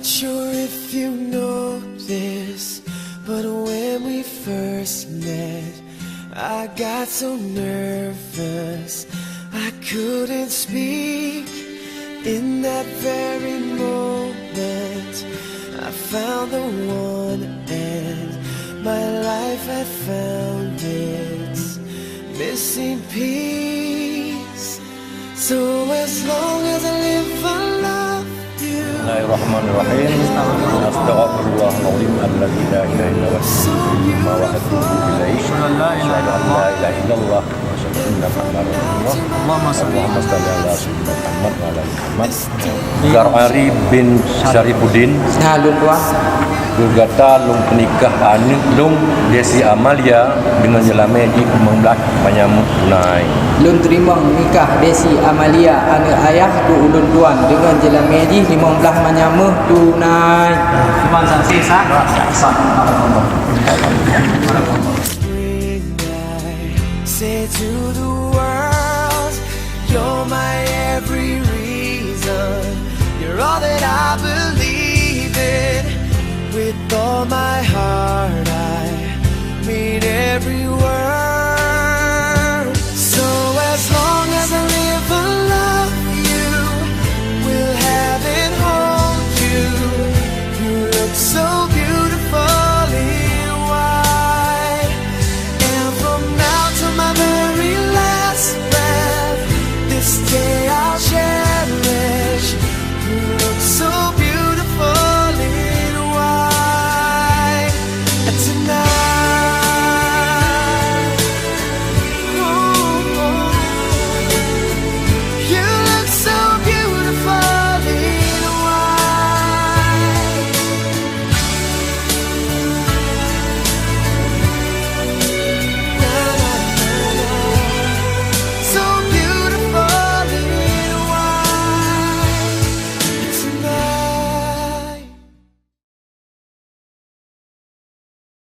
Not sure if you know this, but when we first met, I got so nervous I couldn't speak. In that very moment, I found the one, and my life had found its missing piece. So as long as I live, I love you. Bismillahirrahmanirrahim. Astaghfirullahaladzim alladzi la ilaha illa huwa wa billahi asyhadu an la ilaha illallah wa asyhadu anna muhammadar rasulullah. Allahumma shalli ala sayyidina Muhammad wa ala Muhammad. Garari bin Syarifuddin Halun tua gugata lung penikah anik lung Desi Amalia dengan jelame di Kemangblak Panyamu tunai. Lun terima nikah Desi Amalia anak ayah tu ulun tuan dengan jelame di 15 manyamah tunai. Tuan saksi sah. Say to the world, you're my every reason. You're all that I believe.